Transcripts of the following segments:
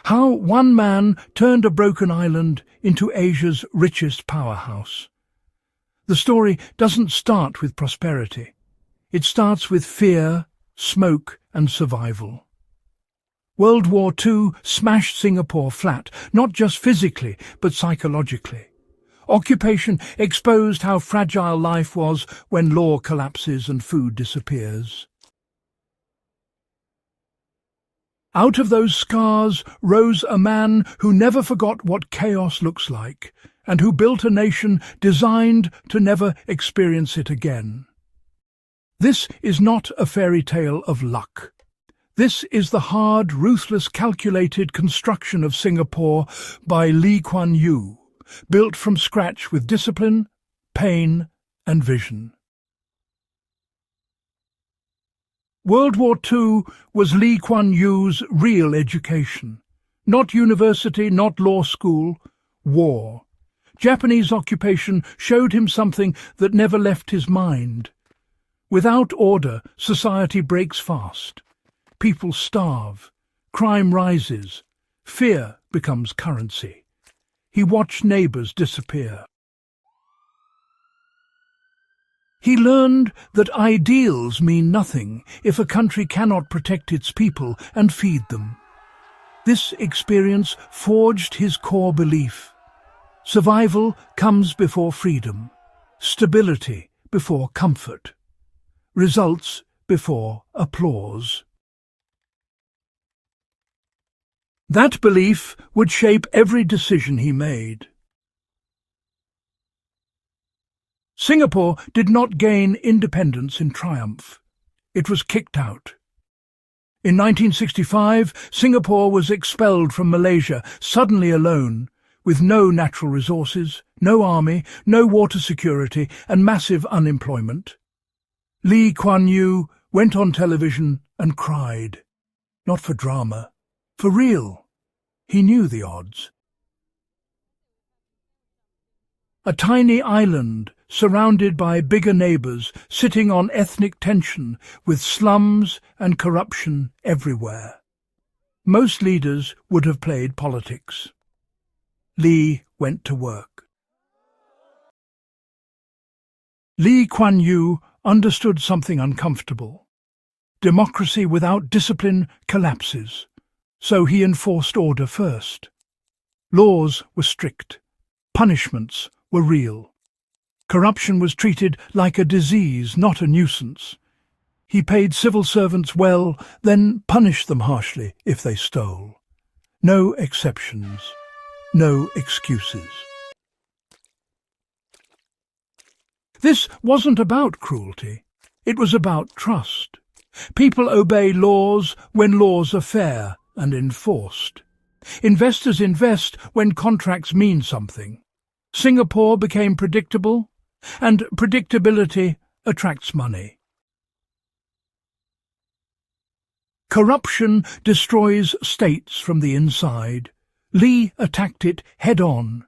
How one man turned a broken island into Asia's richest powerhouse. The story doesn't start with prosperity. It starts with fear, smoke and survival. World War II smashed Singapore flat, not just physically, but psychologically. Occupation exposed how fragile life was when law collapses and food disappears. Out of those scars rose a man who never forgot what chaos looks like, and who built a nation designed to never experience it again. This is not a fairy tale of luck. This is the hard, ruthless, calculated construction of Singapore by Lee Kuan Yew, built from scratch with discipline, pain and vision. World War II was Lee Kuan Yew's real education. Not university, not law school, war. Japanese occupation showed him something that never left his mind. Without order, society breaks fast. People starve, crime rises, fear becomes currency. He watched neighbours disappear. He learned that ideals mean nothing if a country cannot protect its people and feed them. This experience forged his core belief. Survival comes before freedom, stability before comfort, results before applause. That belief would shape every decision he made. Singapore did not gain independence in triumph. It was kicked out. In 1965, Singapore was expelled from Malaysia, suddenly alone, with no natural resources, no army, no water security, and massive unemployment. Lee Kuan Yew went on television and cried. Not for drama, for real. He knew the odds. A tiny island, surrounded by bigger neighbours, sitting on ethnic tension, with slums and corruption everywhere. Most leaders would have played politics. Lee went to work. Lee Kuan Yew understood something uncomfortable. Democracy without discipline collapses, so he enforced order first. Laws were strict. Punishments were real. Corruption was treated like a disease, not a nuisance. He paid civil servants well, then punished them harshly if they stole. No exceptions, no excuses. This wasn't about cruelty. It was about trust. People obey laws when laws are fair and enforced. Investors invest when contracts mean something. Singapore became predictable, and predictability attracts money. Corruption destroys states from the inside. Lee attacked it head-on.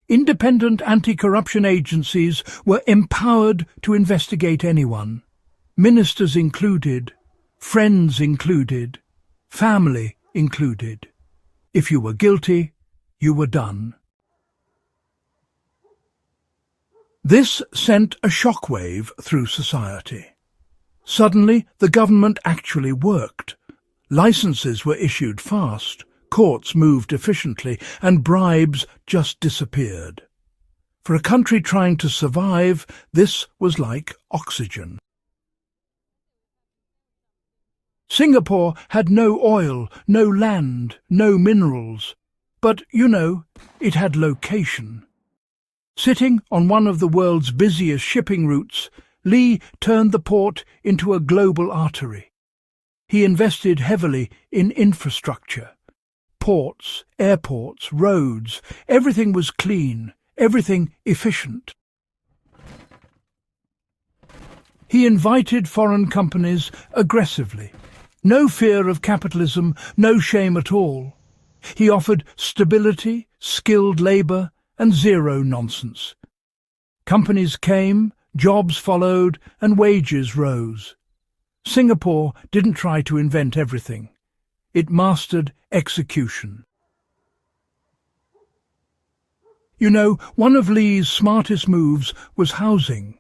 Independent anti-corruption agencies were empowered to investigate anyone. Ministers included, friends included, family included. If you were guilty, you were done. This sent a shockwave through society. Suddenly, the government actually worked. Licenses were issued fast, courts moved efficiently, and bribes just disappeared. For a country trying to survive, this was like oxygen. Singapore had no oil, no land, no minerals. But, it had location. Sitting on one of the world's busiest shipping routes, Lee turned the port into a global artery. He invested heavily in infrastructure. Ports, airports, roads, everything was clean, everything efficient. He invited foreign companies aggressively. No fear of capitalism, no shame at all. He offered stability, skilled labour, and zero nonsense. Companies came, jobs followed, and wages rose. Singapore didn't try to invent everything. It mastered execution. You know, one of Lee's smartest moves was housing.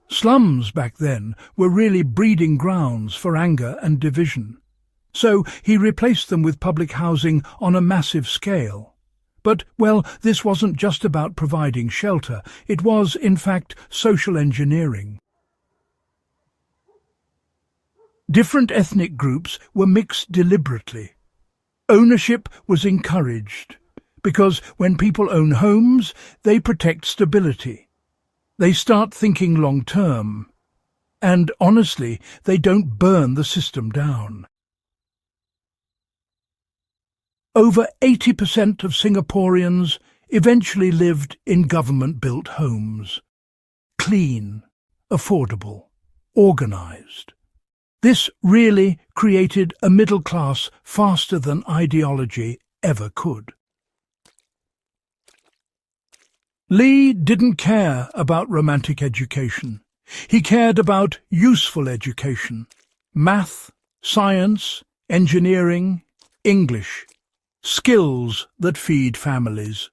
Slums back then were really breeding grounds for anger and division. So he replaced them with public housing on a massive scale. But, well, this wasn't just about providing shelter. It was, in fact, social engineering. Different ethnic groups were mixed deliberately. Ownership was encouraged, because when people own homes, they protect stability. They start thinking long-term. And, honestly, they don't burn the system down. Over 80% of Singaporeans eventually lived in government-built homes. Clean, affordable, organised. This really created a middle class faster than ideology ever could. Lee didn't care about romantic education. He cared about useful education. Math, science, engineering, English. Skills that feed families.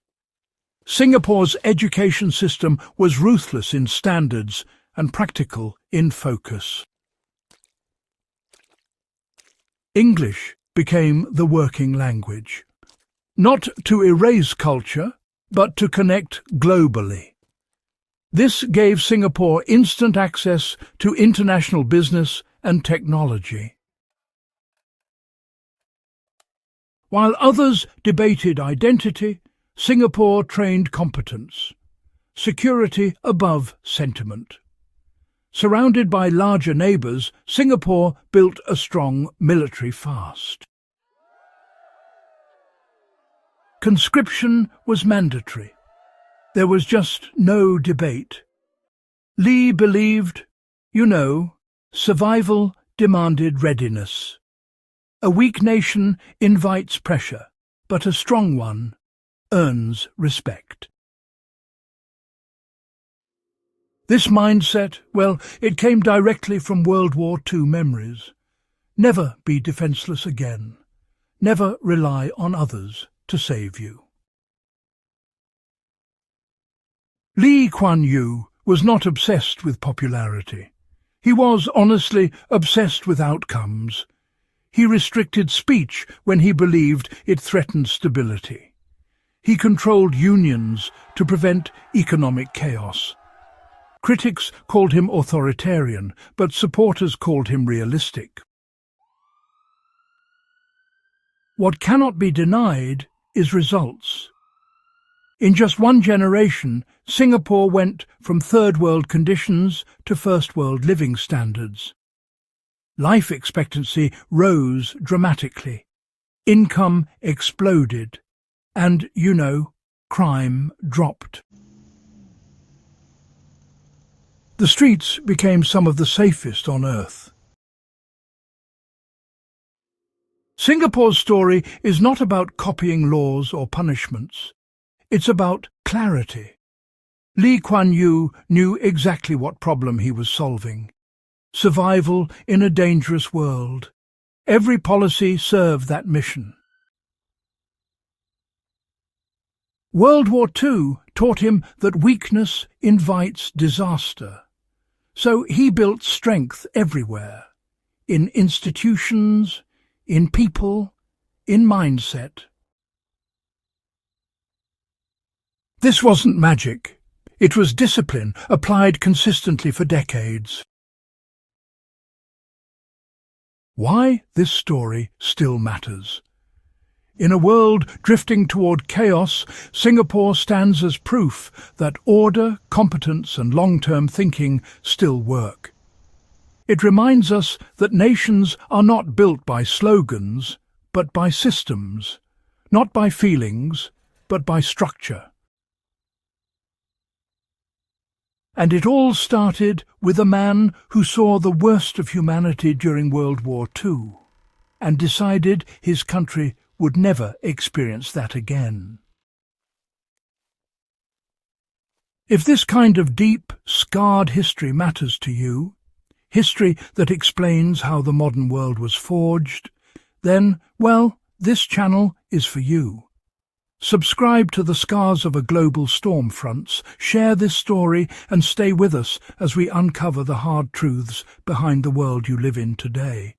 Singapore's education system was ruthless in standards and practical in focus. English became the working language, not to erase culture, but to connect globally. This gave Singapore instant access to international business and technology. While others debated identity, Singapore trained competence, security above sentiment. Surrounded by larger neighbours, Singapore built a strong military fast. Conscription was mandatory. There was just no debate. Lee believed, survival demanded readiness. A weak nation invites pressure, but a strong one earns respect. This mindset, it came directly from World War II memories. Never be defenceless again. Never rely on others to save you. Lee Kuan Yew was not obsessed with popularity. He was, honestly, obsessed with outcomes. He restricted speech when he believed it threatened stability. He controlled unions to prevent economic chaos. Critics called him authoritarian, but supporters called him realistic. What cannot be denied is results. In just one generation, Singapore went from third-world conditions to first-world living standards. Life expectancy rose dramatically. Income exploded. And, crime dropped. The streets became some of the safest on earth. Singapore's story is not about copying laws or punishments. It's about clarity. Lee Kuan Yew knew exactly what problem he was solving. Survival in a dangerous world. Every policy served that mission. World War II taught him that weakness invites disaster. So he built strength everywhere, in institutions, in people, in mindset. This wasn't magic. It was discipline applied consistently for decades. Why this story still matters. In a world drifting toward chaos, Singapore stands as proof that order, competence and long-term thinking still work. It reminds us that nations are not built by slogans, but by systems, not by feelings, but by structure. And it all started with a man who saw the worst of humanity during World War II and decided his country would never experience that again. If this kind of deep, scarred history matters to you, history that explains how the modern world was forged, then, this channel is for you. Subscribe to the Scars of a Global Storm Fronts, share this story and stay with us as we uncover the hard truths behind the world you live in today.